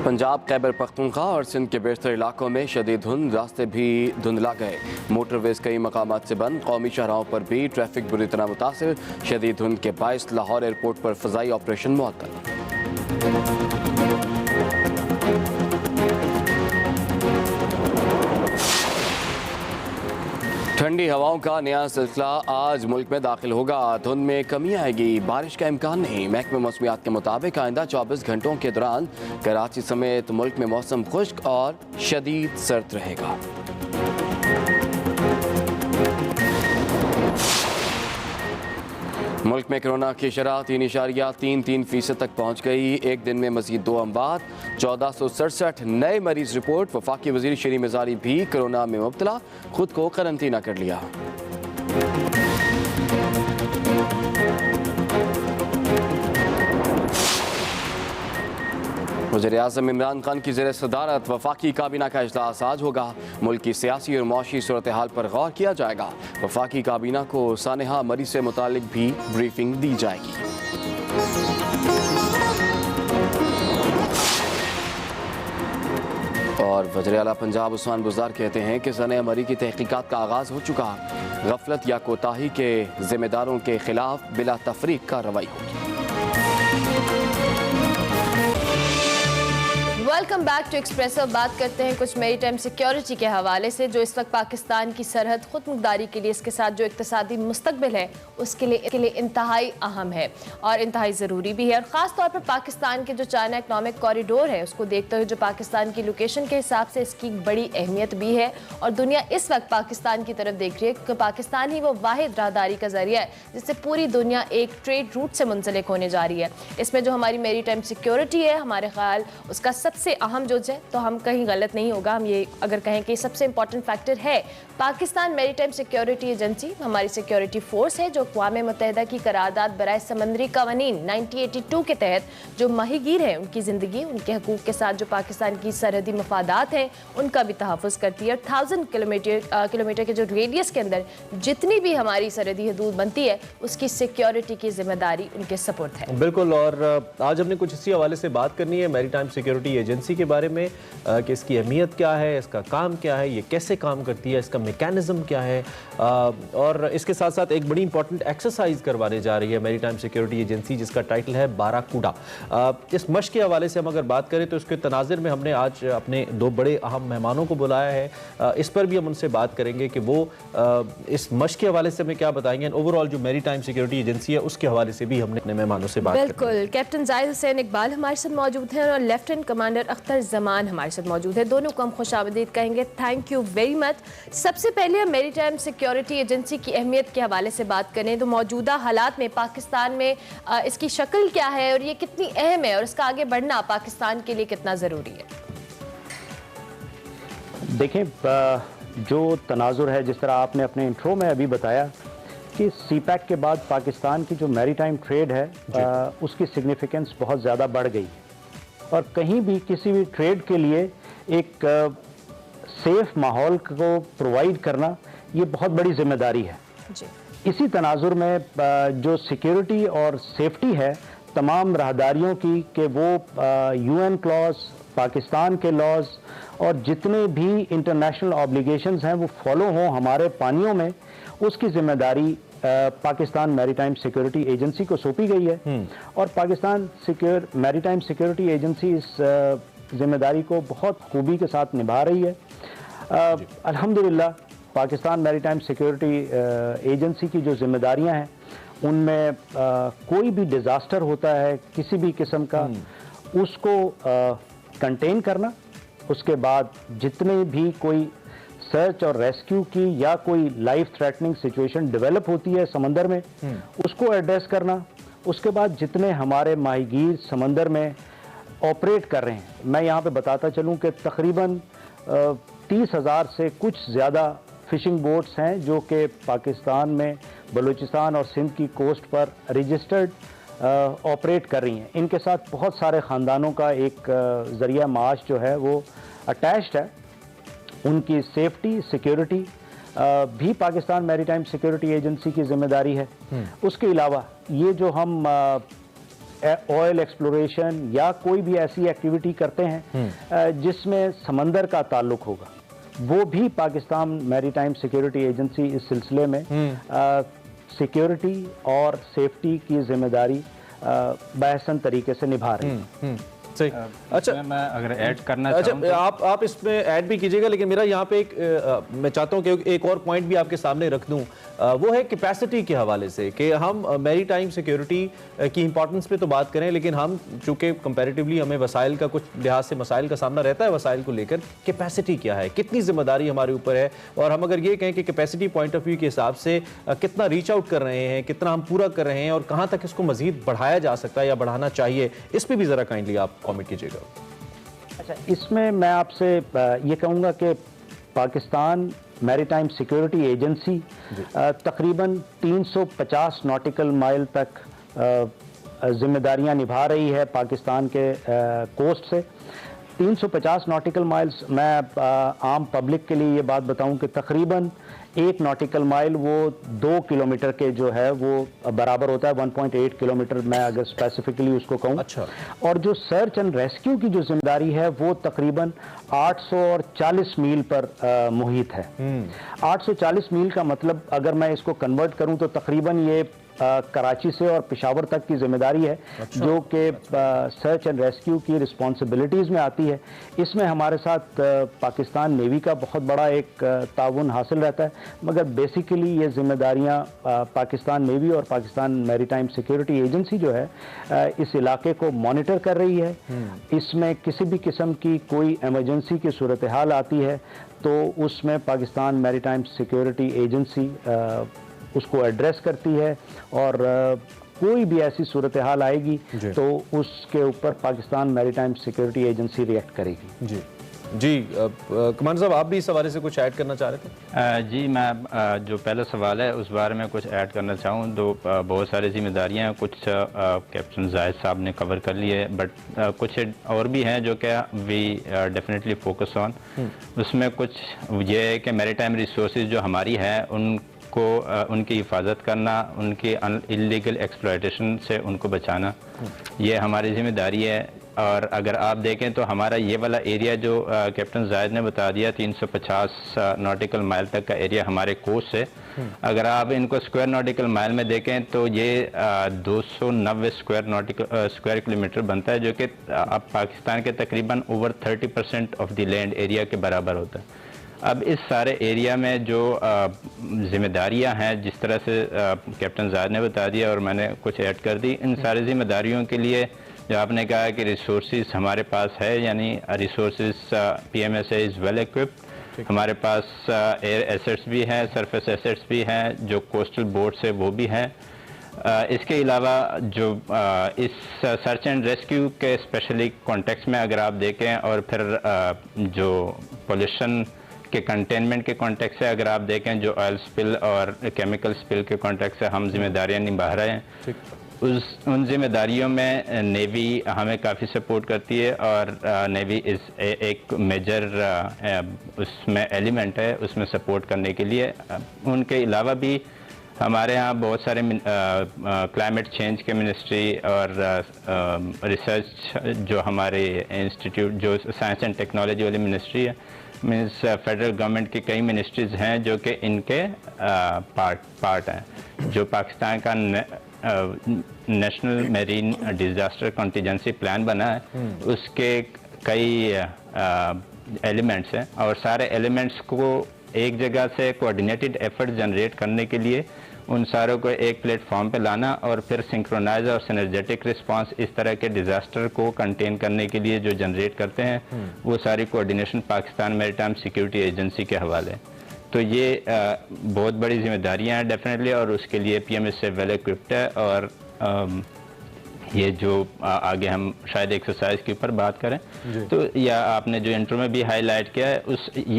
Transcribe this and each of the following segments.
पंजाब, खैबर पख्तूनख्वा और सिंध के बेशतर इलाकों में शदीद धुंध, रास्ते भी धुंधला गए। मोटरवेज कई मकामात से बंद, कौमी शाहराहों पर भी ट्रैफिक बुरी तरह मुतासिर। शदीद धुंध के बायस लाहौर एयरपोर्ट पर फ़ज़ाई ऑपरेशन मुअत्तल। ठंडी हवाओं का नया सिलसिला आज मुल्क में दाखिल होगा। धुंध में कमी आएगी, बारिश का इम्कान नहीं। महकमे मौसमियात के मुताबिक आइंदा 24 घंटों के दौरान कराची समेत मुल्क में मौसम खुश्क और शदीद सर्द रहेगा। मुल्क में कोरोना की शरह 3.33% तक पहुँच गई। एक दिन में मजीद 2 अमवात, 1467 नए मरीज रिपोर्ट। वफाकी वज़ीर शरी मिज़ारी भी कोरोना में मुब्तला, खुद को करंतना कर लिया। वज़ीर-ए-आज़म इमरान खान की ज़ेर सदारत वफाकी काबीना का इजलास आज होगा। मुल्क की सियासी और मुआशी सूरत हाल पर गौर किया जाएगा। वफाकी काबीना को सानेहा मरी से मुतालिक भी ब्रीफिंग दी जाएगी। और वज़ीर आला पंजाब उस्मान बुज़दार कहते हैं कि सानेहा मरी की तहकीकात का आगाज़ हो चुका। गफलत या कोताही के जिम्मेदारों के खिलाफ बिला तफरीक कार्रवाई होगी। Welcome back to Expresso. बात करते हैं कुछ मेरी टाइम सिक्योरिटी के हवाले से, जो इस वक्त पाकिस्तान की सरहद खुद मुख्तारी के लिए, इसके साथ जो इक्तिसादी मुस्तकबिल है उसके लिए इंतहाई अहम है और इंतहाई ज़रूरी भी है। और ख़ास तौर पर पाकिस्तान के जो चाइना इकनॉमिक कॉरिडोर है उसको देखते हुए जो पाकिस्तान की लोकेशन के हिसाब से इसकी बड़ी अहमियत भी है। और दुनिया इस वक्त पाकिस्तान की तरफ देख रही है क्योंकि पाकिस्तान ही वो वाहिद राहदारी का जरिया है जिससे पूरी दुनिया एक ट्रेड रूट से मुंसलिक होने जा रही है। इसमें जो हमारी मेरी टाइम सिक्योरिटी है, हमारे ख्याल उसका सबसे अहम जो है, तो हम कहीं गलत नहीं होगा हम ये अगर कहें कि सबसे इंपॉर्टेंट फैक्टर है पाकिस्तान मैरीटाइम सिक्योरिटी एजेंसी। हमारी सिक्योरिटी फोर्स है जो अक़वाम मुत्तहिदा की करारदाद बराए समंदरी कवानीन 1982 के तहत जो माहीगीर हैं उनकी ज़िंदगी, उनके हकूक़ के साथ जो पाकिस्तान की सरहदी मफादात हैं उनका भी तहफ़्फ़ुज़ करती है। 1000 किलोमीटर के जो रेडियस के अंदर जितनी भी हमारी सरहदी हदूद बनती है उसकी सिक्योरिटी की जिम्मेदारी उनके सपोर्ट है। बिल्कुल। और आज हमने कुछ इसी हवाले से बात करनी है मैरीटाइम सिक्योरिटी एजेंसी के बारे में कि इसकी अहमियत क्या है, इसका काम क्या है, ये कैसे काम करती है, इसका मैकेनिज्म क्या है। और इसके साथ साथ एक बड़ी इंपॉर्टेंट एक्सरसाइज करवाने जा रही है मैरीटाइम सिक्योरिटी एजेंसी जिसका टाइटल है बाराकूडा। इस मश्क के हवाले से हम अगर बात करें तो इसके तनाज़ुर में हमने आज अपने 2 बड़े अहम मेहमानों को बुलाया है। इस पर भी हम उनसे बात करेंगे कि वो इस मश्क के हवाले से हमें क्या बताएंगे। ओवरऑल जो मैरीटाइम सिक्योरिटी एजेंसी है उसके हवाले से भी हमने अपने मेहमानों से बात बिल्कुल। कैप्टन जाहिद हुसैन इकबाल हमारे साथ मौजूद हैं और लेफ्टिनेंट कमांडर अख्तर जमान हमारे साथ मौजूद है। दोनों को हम खुशामदीद कहेंगे। Thank you very much. सबसे पहले हम मैरीटाइम सिक्योरिटी एजेंसी की अहमियत के हवाले से बात करें तो मौजूदा हालात में पाकिस्तान में इसकी शक्ल क्या है और ये कितनी अहम है और इसका आगे बढ़ना पाकिस्तान के लिए कितना ज़रूरी है। देखें, जो तनाजुर है, जिस तरह आपने अपने इंट्रो में अभी बताया कि सीपैक के बाद पाकिस्तान की जो मैरीटाइम ट्रेड है उसकी सिग्निफिकेंस बहुत ज़्यादा बढ़ गई और कहीं भी किसी भी ट्रेड के लिए एक सेफ माहौल को प्रोवाइड करना ये बहुत बड़ी जिम्मेदारी है जी। इसी तनाजुर में जो सिक्योरिटी और सेफ्टी है तमाम राहदारियों की कि वो UN क्लॉज, पाकिस्तान के लॉज और जितने भी इंटरनेशनल ऑब्लिगेशंस हैं वो फॉलो हों हमारे पानियों में, उसकी जिम्मेदारी पाकिस्तान मैरीटाइम सिक्योरिटी एजेंसी को सौंपी गई है। और पाकिस्तान मैरीटाइम सिक्योरिटी एजेंसी इस जिम्मेदारी को बहुत खूबी के साथ निभा रही है। अल्हम्दुलिल्लाह पाकिस्तान मैरीटाइम सिक्योरिटी एजेंसी की जो जिम्मेदारियां हैं उनमें कोई भी डिज़ास्टर होता है किसी भी किस्म का, उसको कंटेन करना, उसके बाद जितने भी कोई सर्च और रेस्क्यू की या कोई लाइफ थ्रेटनिंग सिचुएशन डेवलप होती है समंदर में उसको एड्रेस करना, उसके बाद जितने हमारे माहीगीर समंदर में ऑपरेट कर रहे हैं, मैं यहाँ पे बताता चलूँ कि तकरीबन 30,000 से कुछ ज़्यादा फ़िशिंग बोट्स हैं जो कि पाकिस्तान में बलूचिस्तान और सिंध की कोस्ट पर रजिस्टर्ड ऑपरेट कर रही हैं। इनके साथ बहुत सारे ख़ानदानों का एक ज़रिया माश जो है वो अटैच्ड है। उनकी सेफ्टी सिक्योरिटी भी पाकिस्तान मैरीटाइम सिक्योरिटी एजेंसी की जिम्मेदारी है। उसके अलावा ये जो हम ऑयल एक्सप्लोरेशन या कोई भी ऐसी एक्टिविटी करते हैं जिसमें समंदर का ताल्लुक होगा, वो भी पाकिस्तान मैरीटाइम सिक्योरिटी एजेंसी इस सिलसिले में सिक्योरिटी और सेफ्टी की जिम्मेदारी बहसन तरीके से निभा रही है। सही। अच्छा, मैं अगर ऐड करना अच्छा, चाहूँ आप इसमें ऐड भी कीजिएगा, लेकिन मेरा यहाँ पे मैं चाहता हूँ कि एक और पॉइंट भी आपके सामने रख दूँ, वो है कैपेसिटी के हवाले से कि हम मैरीटाइम सिक्योरिटी की इंपॉर्टेंस पे तो बात करें, लेकिन हम चूंकि कंपैरेटिवली हमें वसाइल का कुछ लिहाज से मसाइल का सामना रहता है, वसाइल को लेकर कैपेसिटी क्या है, कितनी जिम्मेदारी हमारे ऊपर है, और हम अगर ये कहें कि कैपेसिटी पॉइंट ऑफ व्यू के हिसाब से कितना रीच आउट कर रहे हैं, कितना हम पूरा कर रहे हैं, और कहाँ तक इसको मजीद बढ़ाया जा सकता है या बढ़ाना चाहिए, इस पर भी ज़रा काइंडली आप कॉमेंट कीजिएगा। अच्छा, इसमें मैं आपसे ये कहूँगा कि पाकिस्तान मैरीटाइम सिक्योरिटी एजेंसी तकरीबन 350 नॉटिकल माइल तक जिम्मेदारियां निभा रही है पाकिस्तान के कोस्ट से। 350 नॉटिकल माइल्स, मैं आम पब्लिक के लिए ये बात बताऊं कि तकरीबन 1 नॉटिकल माइल वो 2 किलोमीटर के जो है वो बराबर होता है, 1.8 किलोमीटर मैं अगर स्पेसिफिकली उसको कहूँ। अच्छा। और जो सर्च एंड रेस्क्यू की जो जिम्मेदारी है वो तकरीबन 840 मील पर मुहित है। 840 मील का मतलब अगर मैं इसको कन्वर्ट करूं तो तकरीबन ये कराची से और पेशावर तक की जिम्मेदारी है। अच्छा। जो कि सर्च एंड रेस्क्यू की रिस्पॉन्सिबिलिटीज़ में आती है। इसमें हमारे साथ पाकिस्तान नेवी का बहुत बड़ा एक ताउन हासिल रहता है, मगर बेसिकली ये जिम्मेदारियां पाकिस्तान नेवी और पाकिस्तान मैरीटाइम सिक्योरिटी एजेंसी जो है इस इलाके को मॉनिटर कर रही है। इसमें किसी भी किस्म की कोई एमरजेंसी की सूरत हाल आती है तो उसमें पाकिस्तान मैरीटाइम सिक्योरिटी एजेंसी उसको एड्रेस करती है, और कोई भी ऐसी सूरत हाल आएगी तो उसके ऊपर Pakistan maritime security agency react करेगी। जी जी, कमांडर साहब आप भी इस हवाले से कुछ ऐड करना चाह रहे थे? जी, मैं जो पहला सवाल है उस बारे में कुछ ऐड करना चाहूँ। तो बहुत सारी जिम्मेदारियाँ हैं, कुछ कैप्टन जाहिद साहब ने कवर कर ली है, बट कुछ और भी हैं जो कि वी डेफिनेटली फोकस ऑन। उसमें कुछ ये है कि मैरीटाइम रिसोर्सेज जो हमारी है उनको उनकी हिफाजत करना, उनकी इलीगल एक्सप्लॉयटेशन से उनको बचाना, ये हमारी जिम्मेदारी है। और अगर आप देखें तो हमारा ये वाला एरिया जो कैप्टन जाहिद ने बता दिया 350 नॉटिकल माइल तक का एरिया हमारे कोस्ट से, अगर आप इनको स्क्वायर नॉटिकल माइल में देखें तो ये 290 स्क्वायर किलोमीटर बनता है, जो कि अब पाकिस्तान के तकरीबन over 30% of the land area के बराबर होता है। अब इस सारे एरिया में जो जिम्मेदारियां हैं, जिस तरह से कैप्टन जाहिद ने बता दिया और मैंने कुछ ऐड कर दी, इन सारी जिम्मेदारियों के लिए जो आपने कहा कि रिसोर्सेज हमारे पास है, यानी resources PMSA is well equipped. हमारे पास एयर एसेट्स भी हैं, सरफेस एसेट्स भी हैं, जो कोस्टल बोर्ड से वो भी हैं। इसके अलावा जो इस सर्च एंड रेस्क्यू के स्पेशली कॉन्टेक्स्ट में अगर आप देखें, और फिर जो पोल्यूशन के कंटेनमेंट के कॉन्टेक्स्ट से अगर आप देखें, जो ऑयल स्पिल और केमिकल स्पिल के कॉन्टेक्स्ट से हम जिम्मेदारियां निभा रहे हैं, उन जिम्मेदारियों में नेवी हमें काफ़ी सपोर्ट करती है, और नेवी एक मेजर उसमें एलिमेंट है उसमें सपोर्ट करने के लिए। उनके अलावा भी हमारे यहाँ बहुत सारे क्लाइमेट चेंज के मिनिस्ट्री और रिसर्च जो हमारे इंस्टीट्यूट जो साइंस एंड टेक्नोलॉजी वाली मिनिस्ट्री है, मीन्स फेडरल गवर्नमेंट की कई मिनिस्ट्रीज़ हैं जो कि इनके पार्ट हैं। जो पाकिस्तान का national marine disaster contingency plan बना है, उसके कई एलिमेंट्स हैं, और सारे एलिमेंट्स को एक जगह से कोऑर्डिनेटेड एफर्ट जनरेट करने के लिए उन सारों को एक प्लेटफॉर्म पे लाना, और फिर सिंक्रोनाइज और सिनर्जेटिक रिस्पांस इस तरह के डिज़ास्टर को कंटेन करने के लिए जो जनरेट करते हैं, वो सारी coordination Pakistan maritime security agency के हवाले। तो ये बहुत बड़ी जिम्मेदारियां हैं डेफिनेटली, और उसके लिए PMSA वेल इक्विप्ड है। और ये जो आगे हम शायद एक्सरसाइज के ऊपर बात करें, तो या आपने जो इंट्रो में भी हाईलाइट किया है,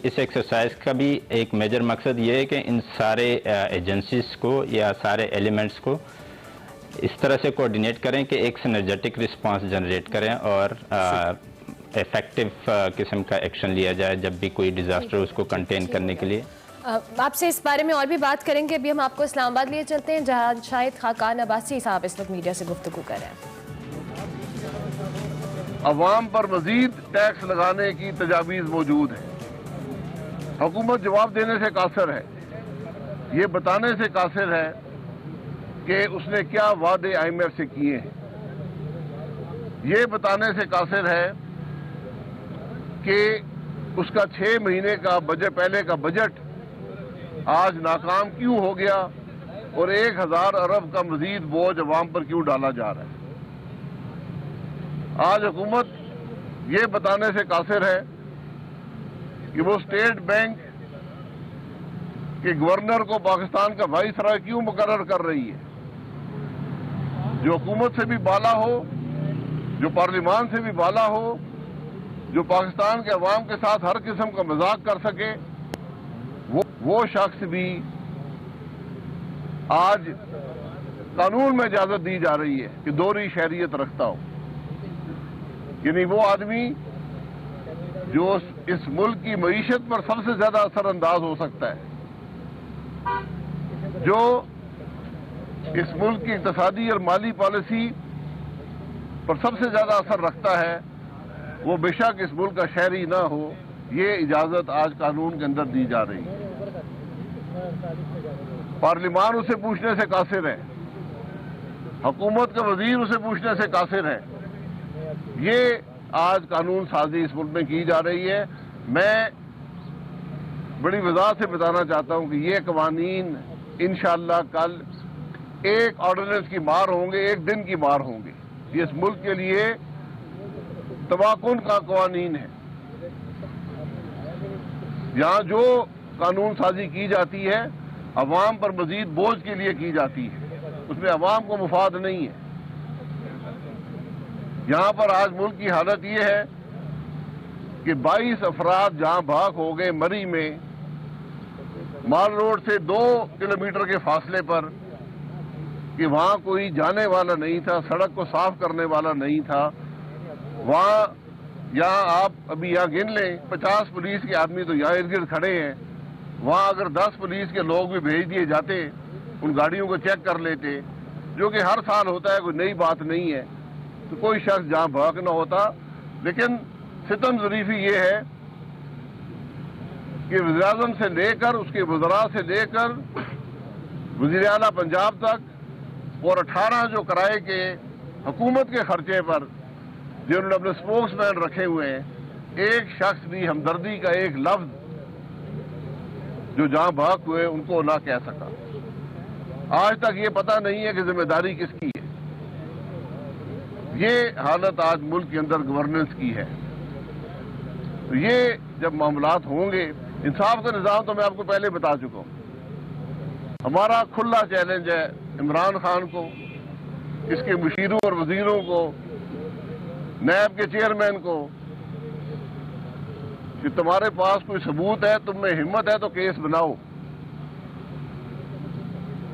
इस एक्सरसाइज का भी एक मेजर मकसद ये है कि इन सारे एजेंसीज को या सारे एलिमेंट्स को इस तरह से कोऑर्डिनेट करें कि एक सिनर्जेटिक रिस्पांस जनरेट करें और इफेक्टिव किस्म का एक्शन लिया जाए जब भी कोई डिज़ास्टर उसको कंटेन करने के लिए। आपसे इस बारे में और भी बात करेंगे। अभी हम आपको इस्लामाबाद लिए चलते हैं, जहां शाहिद खाकान अब्बासी साहब इस वक्त मीडिया से गुफ्तगू कर रहे हैं। अवाम पर मजीद टैक्स लगाने की तजावीज़ मौजूद है। हुकूमत जवाब देने से कासिर है, ये बताने से कासिर है कि उसने क्या वादे IMF से किए हैं। ये बताने से कासिर है कि उसका 6 महीने का बजट, पहले का बजट आज नाकाम क्यों हो गया और 1000 अरब का मजीद बोझ अवाम पर क्यों डाला जा रहा है। आज हुकूमत ये बताने से कासिर है कि वो स्टेट बैंक के गवर्नर को पाकिस्तान का वाइसराय क्यों मुकर्रर कर रही है, जो हुकूमत से भी बाला हो, जो पार्लियामान से भी बाला हो, जो पाकिस्तान के अवाम के साथ हर किस्म का मजाक कर सके। वो शख्स भी आज कानून में इजाजत दी जा रही है कि दोहरी शहरियत रखता हो। यानी वो आदमी जो इस मुल्क की मईशत पर सबसे ज्यादा असरअंदाज हो सकता है, जो इस मुल्क की इक़्तिसादी और माली पॉलिसी पर सबसे ज्यादा असर रखता है, वो बेशक इस मुल्क का शहरी ना हो, ये इजाजत आज कानून के अंदर दी जा रही है। पार्लियामान उसे पूछने से कासिर है, हुकूमत का वजीर उसे पूछने से कासिर है। ये आज कानून साजी इस मुल्क में की जा रही है। मैं बड़ी वजाहत से बताना चाहता हूं कि ये कवानीन इंशाअल्लाह कल एक ऑर्डिनेंस की मार होंगे, एक दिन की मार होंगे। ये इस मुल्क के लिए तबाकुन का कवानीन है। यहाँ जो कानून साजी की जाती है अवाम पर मजीद बोझ के लिए की जाती है, उसमें अवाम को मुफाद नहीं है। यहाँ पर आज मुल्क की हालत ये है कि 22 अफराद जहाँ भाग हो गए मरी में, माल रोड से 2 किलोमीटर के फासले पर, कि वहाँ कोई जाने वाला नहीं था, सड़क को साफ करने वाला नहीं था। वहाँ यहाँ आप अभी यहाँ गिन लें, 50 पुलिस के आदमी तो यहाँ इर्द गिर्द खड़े हैं। वहाँ अगर 10 पुलिस के लोग भी भेज दिए जाते, उन गाड़ियों को चेक कर लेते, जो कि हर साल होता है, कोई नई बात नहीं है, तो कोई शख्स जहाँ भाग न होता। लेकिन सितम ज़रीफ़ी ये है कि वज़ीर-ए-आज़म से लेकर उसके वज़रा से लेकर वज़ीर आला पंजाब तक और 18 जो किराए के हुकूमत के खर्चे पर जिन्होंने अपने स्पोक्समैन रखे हुए हैं, एक शख्स भी हमदर्दी का एक लफ्ज जो जहां भाग हुए उनको ना कह सका। आज तक ये पता नहीं है कि जिम्मेदारी किसकी है। ये हालत आज मुल्क के अंदर गवर्नेंस की है। तो ये जब मामलात होंगे, इंसाफ का निज़ाम तो मैं आपको पहले बता चुका हूं। हमारा खुला चैलेंज है इमरान खान को, इसके मुशीरों और वजीरों को, नैब के चेयरमैन को, कि तुम्हारे पास कोई सबूत है, तुम में हिम्मत है तो केस बनाओ।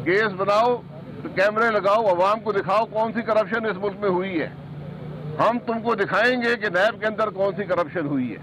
केस बनाओ तो कैमरे लगाओ, अवाम को दिखाओ कौन सी करप्शन इस मुल्क में हुई है। हम तुमको दिखाएंगे कि नैब के अंदर कौन सी करप्शन हुई है।